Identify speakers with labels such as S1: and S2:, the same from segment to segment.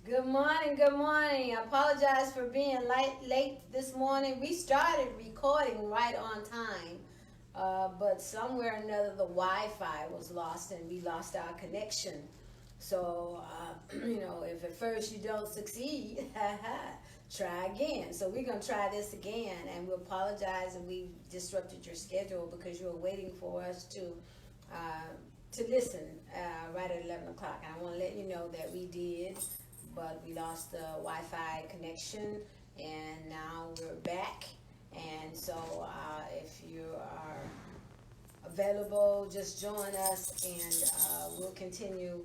S1: Good morning, good morning. I apologize for being late this morning. We started recording right on time, but somewhere or another the Wi-Fi was lost and we lost our connection. So, if at first you don't succeed, try again. So we're going to try this again, and we apologize and we disrupted your schedule because you were waiting for us uh, to listen right at 11 o'clock. And I want to let you know that we did, but we lost the Wi-Fi connection, and now we're back. And so, if you are available, just join us, and we'll continue.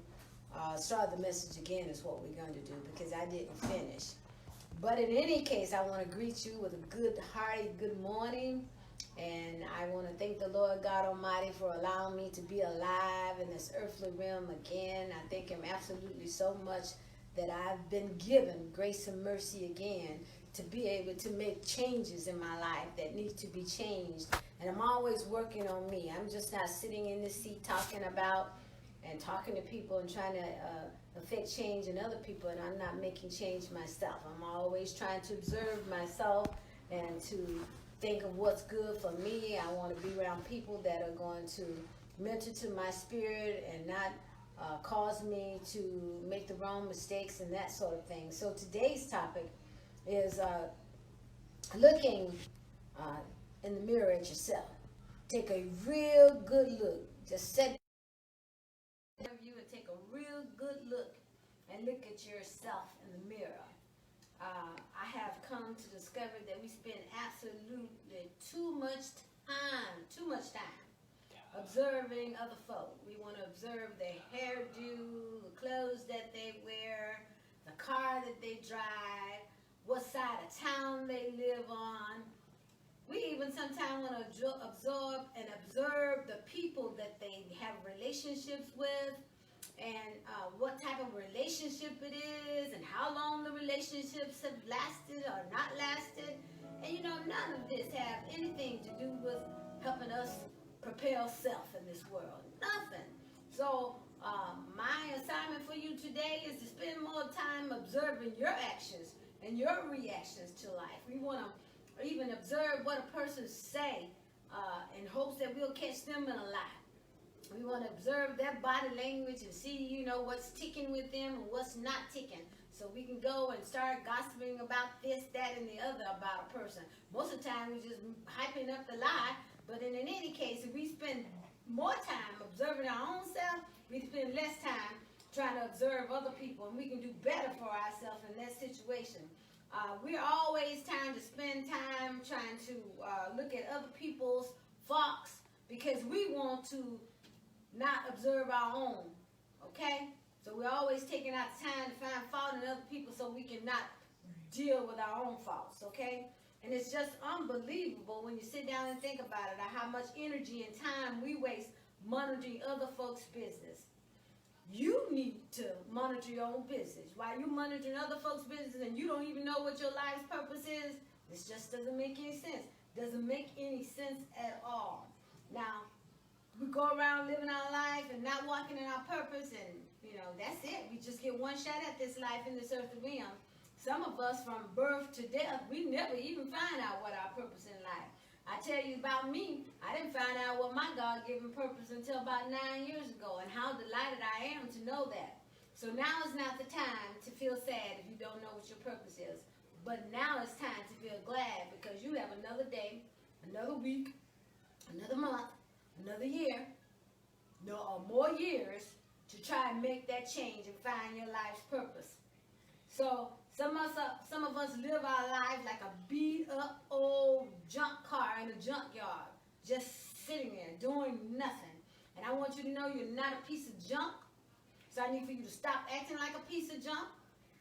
S1: Start the message again is what we're going to do because I didn't finish. But in any case, I want to greet you with a good, hearty good morning. And I want to thank the Lord God Almighty for allowing me to be alive in this earthly realm again. I thank Him absolutely so much that I've been given grace and mercy again to be able to make changes in my life that need to be changed. And I'm always working on me. I'm just not sitting in the seat talking about and talking to people and trying to affect change in other people, and I'm not making change myself. I'm always trying to observe myself and to think of what's good for me. I want to be around people that are going to mentor to my spirit and not cause me to make the wrong mistakes and that sort of thing. So today's topic is looking in the mirror at yourself. Take a real good look. Just set you and take a real good look and look at yourself in the mirror. I have come to discover that we spend absolutely too much time observing other folk. We want to observe their hairdo, the clothes that they wear, the car that they drive, what side of town they live on. We even sometimes want to absorb and observe the people that they have relationships with, and what type of relationship it is, and how long the relationships have lasted or not lasted. And none of this have anything to do with helping us propel self in this world. Nothing. So my assignment for you today is to spend more time observing your actions and your reactions to life. We want to even observe what a person say in hopes that we'll catch them in a lie. We want to observe their body language and see, what's ticking with them and what's not ticking. So we can go and start gossiping about this, that, and the other about a person. Most of the time, we're just hyping up the lie. But in any case, if we spend more time observing our own self, we spend less time trying to observe other people, and we can do better for ourselves in that situation. We're always trying to spend time trying to look at other people's faults because we want to not observe our own, okay? So we're always taking out time to find fault in other people so we can not deal with our own faults, okay? And it's just unbelievable when you sit down and think about it, how much energy and time we waste monitoring other folks' business. You need to monitor your own business. While you're monitoring other folks' business and you don't even know what your life's purpose is, this just doesn't make any sense. Doesn't make any sense at all. Now, we go around living our life and not walking in our purpose, and that's it. We just get one shot at this life in this earthly realm. Some of us, from birth to death, we never even find out what our purpose in life. I tell you about me, I didn't find out what my God-given purpose until about 9 years ago, and how delighted I am to know that. So now is not the time to feel sad if you don't know what your purpose is. But now it's time to feel glad because you have another day, another week, another month, another year, or more years to try and make that change and find your life's purpose. So some of us live our lives like a beat up old junk car in a junkyard, just sitting there doing nothing. And I want you to know you're not a piece of junk. So I need for you to stop acting like a piece of junk.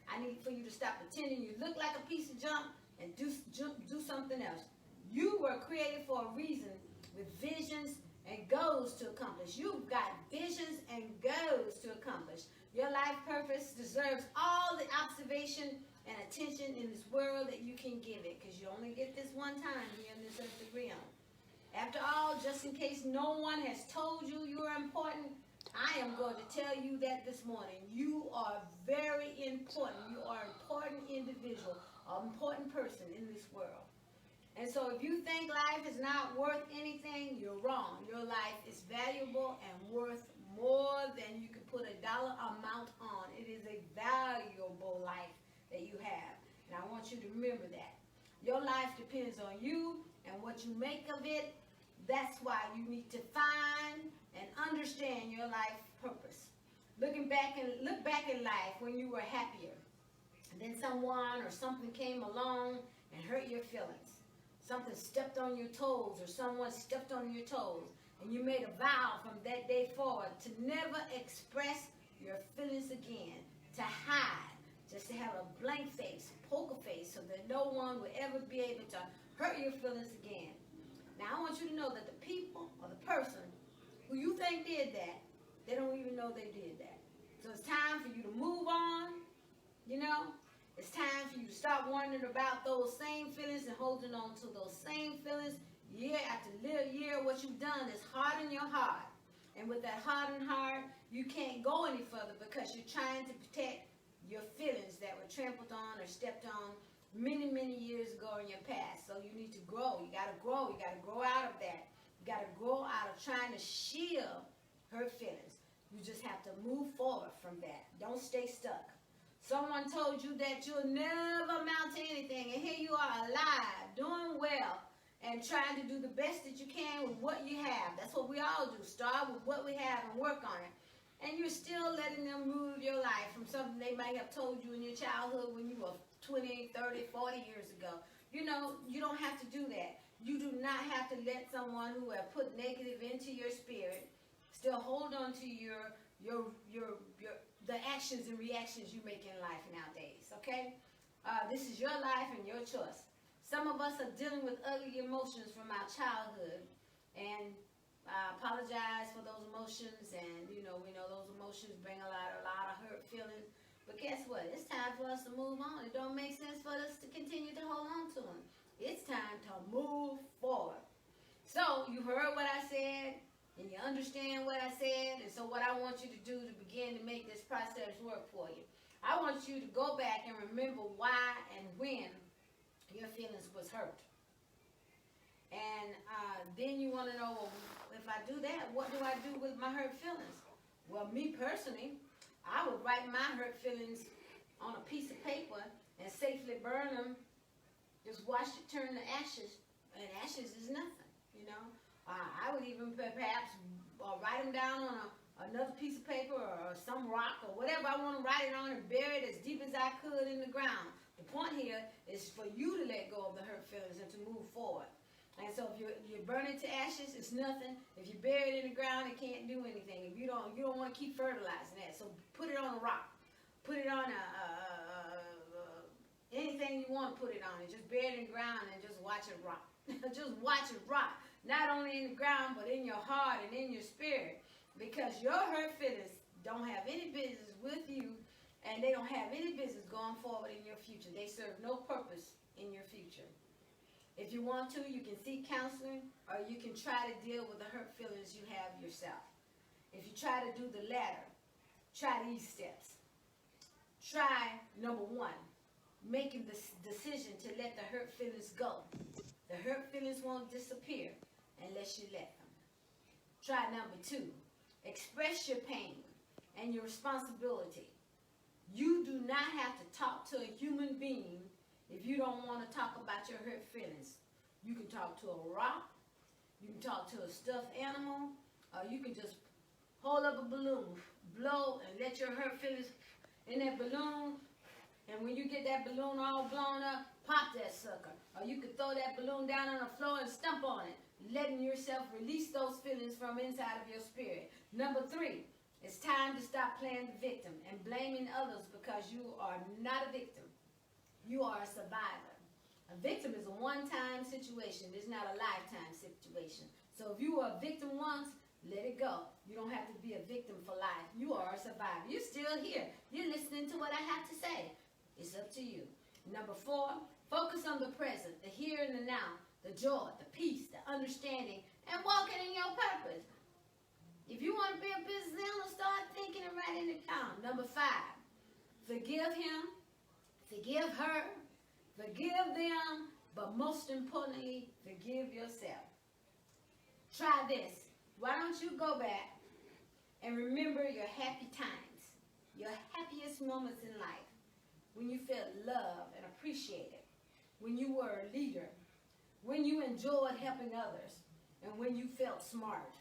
S1: I need for you to stop pretending you look like a piece of junk and do something else. You were created for a reason with visions and goals to accomplish. You've got visions and goals to accomplish. Your life purpose deserves all the observation and attention in this world that you can give it, because you only get this one time here in this earthly realm. After all, just in case no one has told you you're important, I am going to tell you that this morning. You are very important. You individual, an important person in this world. And so if you think life is not worth anything, you're wrong. Your life is valuable and worth more than you can put a dollar amount on. It is a valuable life that you have. And I want you to remember that. Your life depends on you and what you make of it. That's why you need to find and understand your life purpose. Look back in life when you were happier. And then someone or something came along and hurt your feelings. Something stepped on your toes, or someone stepped on your toes, and you made a vow from that day forward to never express your feelings again, to hide, just to have a blank face, poker face, so that no one would ever be able to hurt your feelings again. Now, I want you to know that the people or the person who you think did that, they don't even know they did that. So it's time for you to move on, you know. It's time for you to stop wondering about those same feelings and holding on to those same feelings year after year. What you've done is harden your heart. And with that hardened heart, you can't go any further because you're trying to protect your feelings that were trampled on or stepped on many, many years ago in your past. So you need to grow. You got to grow. You got to grow out of that. You got to grow out of trying to shield hurt feelings. You just have to move forward from that. Don't stay stuck. Someone told you that you'll never amount to anything, and here you are alive, doing well, and trying to do the best that you can with what you have. That's what we all do. Start with what we have and work on it. And you're still letting them rule your life from something they might have told you in your childhood when you were 20, 30, 40 years ago. You know, you don't have to do that. You do not have to let someone who have put negative into your spirit still hold on to the actions and reactions you make in life nowadays, okay? This is your life and your choice. Some of us are dealing with ugly emotions from our childhood, and I apologize for those emotions, and we know those emotions bring a lot of hurt feelings. But guess what? It's time for us to move on. It don't make sense for us to continue to hold on to them. It's time to move forward. So you heard what I said, and you understand what I said, and so what I want you to do to begin to make this process work for you, I want you to go back and remember why and when your feelings was hurt. And then you want to know, well, if I do that, what do I do with my hurt feelings? Well, me personally, I would write my hurt feelings on a piece of paper and safely burn them. Just watch it turn to ashes, and ashes is nothing, you know. I would even perhaps write them down on another piece of paper or some rock or whatever I want to write it on, and bury it as deep as I could in the ground. The point here is for you to let go of the hurt feelings and to move forward. And so if you burn it to ashes, it's nothing. If you bury it in the ground, it can't do anything. If you don't want to keep fertilizing that. So put it on a rock. Put it on anything you want to put it on, and just bury it in the ground and just watch it rot. Just watch it rot. Not only in the ground, but in your heart and in your spirit. Because your hurt feelings don't have any business with you, and they don't have any business going forward in your future. They serve no purpose in your future. If you want to, you can seek counseling, or you can try to deal with the hurt feelings you have yourself. If you try to do the latter, try these steps. Try, number one, making the decision to let the hurt feelings go. The hurt feelings won't disappear unless you let them. Try number two, express your pain and your responsibility. You do not have to talk to a human being if you don't want to talk about your hurt feelings. You can talk to a rock, you can talk to a stuffed animal, or you can just hold up a balloon, blow, and let your hurt feelings in that balloon. And when you get that balloon all blown up, pop that sucker. Or you could throw that balloon down on the floor and stomp on it, letting yourself release those feelings from inside of your spirit. Number three, it's time to stop playing the victim and blaming others, because you are not a victim. You are a survivor. A victim is a one-time situation. It's not a lifetime situation. So if you were a victim once, let it go. You don't have to be a victim for life. You are a survivor. You're still here. You're listening to what I have to say. It's up to you. Number four, focus on the present, the here and the now, the joy, the peace, the understanding, and walking in your purpose. If you want to be a business owner, start thinking and writing it down. Number five, forgive him, Forgive her, forgive them, but most importantly, forgive yourself. Try this. Why don't you go back and remember your happy times, your happiest moments in life, when you felt loved and appreciated, when you were a leader, when you enjoyed helping others, and when you felt smart,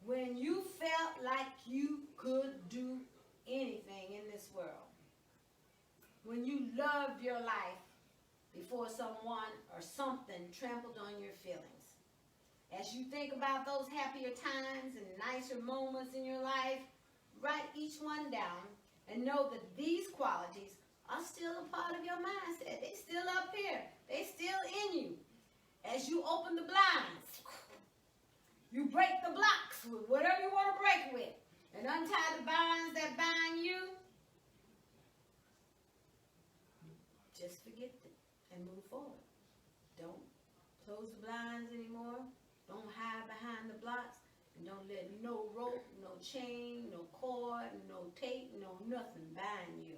S1: when you felt like you could do anything in this world, when you loved your life before someone or something trampled on your feelings. As you think about those happier times and nicer moments in your life, write each one down and know that these qualities are still a part of your mindset. They're still up here. They're still in you. As you open the blinds, you break the blocks with whatever you want to break with, and untie the bonds that bind you. Just forget them and move forward. Don't close the blinds anymore. Don't hide behind the blocks. And don't let no rope, no chain, no cord, no tape, no nothing bind you.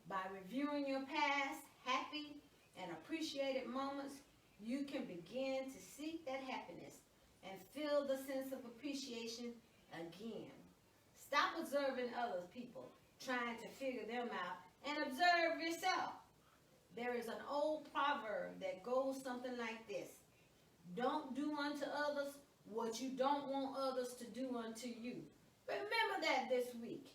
S1: By reviewing your past, happy and appreciated moments, you can begin to seek that happiness and feel the sense of appreciation again. Stop observing other people, trying to figure them out, and observe yourself. There is an old proverb that goes something like this: don't do unto others what you don't want others to do unto you. Remember that this week.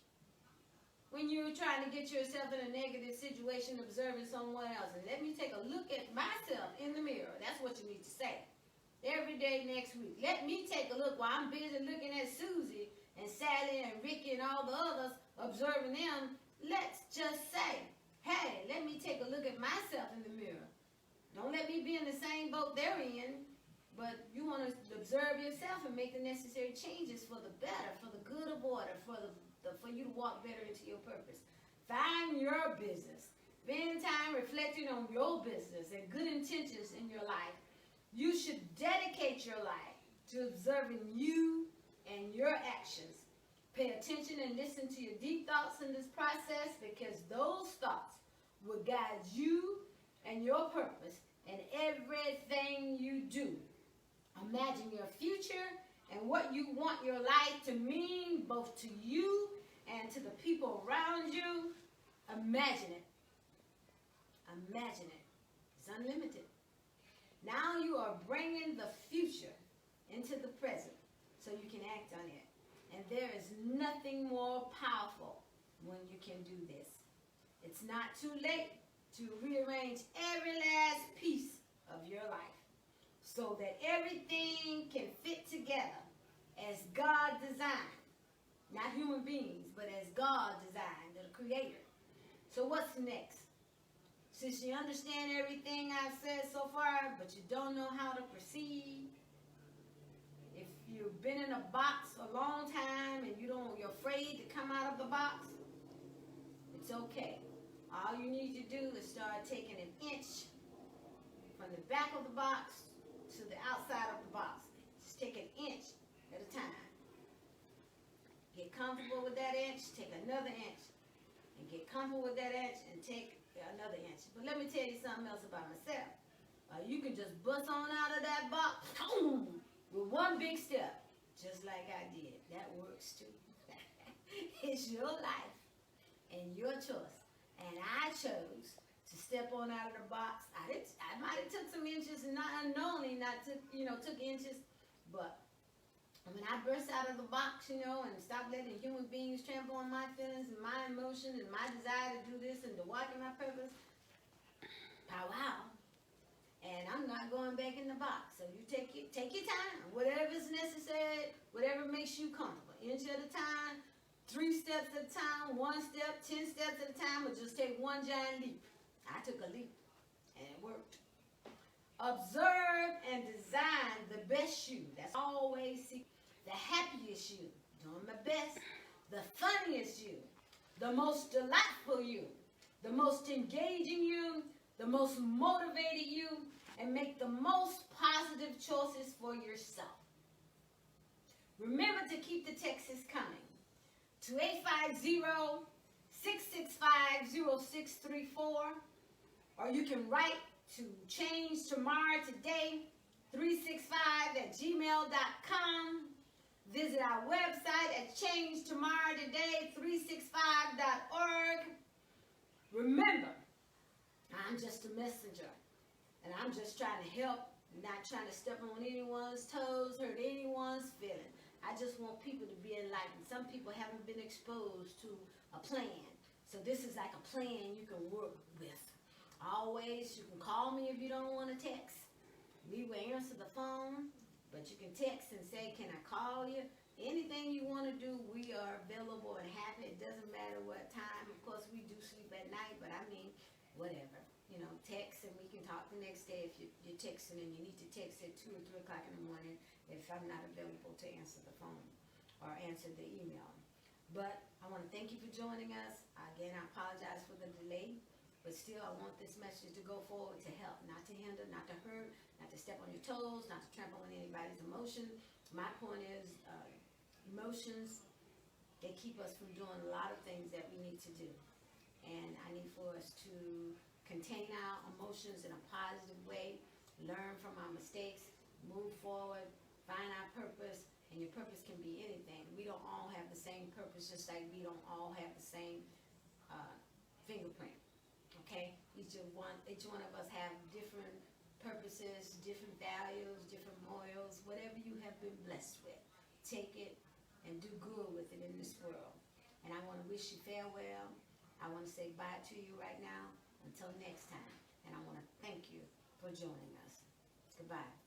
S1: When you're trying to get yourself in a negative situation, observing someone else, and let me take a look at myself in the mirror. That's what you need to say. Every day next week. Let me take a look while I'm busy looking at Susie and Sally and Ricky and all the others, observing them. Let's just say, hey, let me take a look at myself in the mirror. Don't let me be in the same boat they're in, but you want to observe yourself and make the necessary changes for the better, for the good of order, for you to walk better into your purpose. Find your business. Spend time reflecting on your business and good intentions in your life. You should dedicate your life to observing you and your actions. Pay attention and listen to your deep thoughts in this process, because those thoughts will guide you and your purpose in everything you do. Imagine your future and what you want your life to mean both to you and to the people around you. Imagine it. Imagine it. It's unlimited. Now you are bringing the future into the present so you can act on it. And there is nothing more powerful when you can do this. It's not too late to rearrange every last piece of your life so that everything can fit together as God designed. Not human beings, but as God designed, the Creator. So what's next? Since you understand everything I've said so far, but you don't know how to proceed, if you've been in a box a long time and you're afraid to come out of the box, it's okay. All you need to do is start taking an inch from the back of the box to the outside of the box. Just take an inch at a time. Get comfortable with that inch, take another inch. And get comfortable with that inch and take another inch. But let me tell you something else about myself. You can just bust on out of that box with one big step, just like I did. That works too. It's your life and your choice. And I chose to step on out of the box. I might have took some inches and not unknowingly took inches, but when I burst out of the box, and stopped letting human beings trample on my feelings and my emotions and my desire to do this and to walk in my purpose, powwow. And I'm not going back in the box. So you take your time, whatever is necessary, whatever makes you comfortable. Inch at a time, 3 steps at a time, 1 step, 10 steps at a time, or just take one giant leap. I took a leap, and it worked. Observe and design the best you. That's always seek. The happiest you, doing my best, the funniest you, the most delightful you, the most engaging you, the most motivated you, and make the most positive choices for yourself. Remember to keep the texts coming to 665-0634, or you can write to Change Tomorrow Today 365@gmail.com. Visit our website at changetomorrowtoday365.org. Remember, I'm just a messenger, and I'm just trying to help, not trying to step on anyone's toes, hurt anyone's feelings. I just want people to be enlightened. Some people haven't been exposed to a plan, so this is like a plan you can work with. Always, you can call me if you don't want to text. We will answer the phone, but you can text and say, can I call you? Anything you want to do, we are available and happy. It doesn't matter what time. Of course, we do sleep at night, but I mean, whatever. You know, text and we can talk the next day if you're texting, and you need to text at 2 or 3 o'clock in the morning if I'm not available to answer the phone or answer the email. But I want to thank you for joining us. Again, I apologize for the delay, but still I want this message to go forward to help, not to hinder, not to hurt, not to step on your toes, not to trample on anybody's emotion. My point is, emotions, they keep us from doing a lot of things that we need to do. And I need for us to contain our emotions in a positive way, learn from our mistakes, move forward, find our purpose, and your purpose can be anything. We don't all have the same purpose, just like we don't all have the same fingerprint. Okay? Each one of us have different purposes, different values, different morals, whatever you have been blessed with. Take it and do good with it in this world. And I want to wish you farewell. I want to say bye to you right now until next time. And I want to thank you for joining us. Goodbye.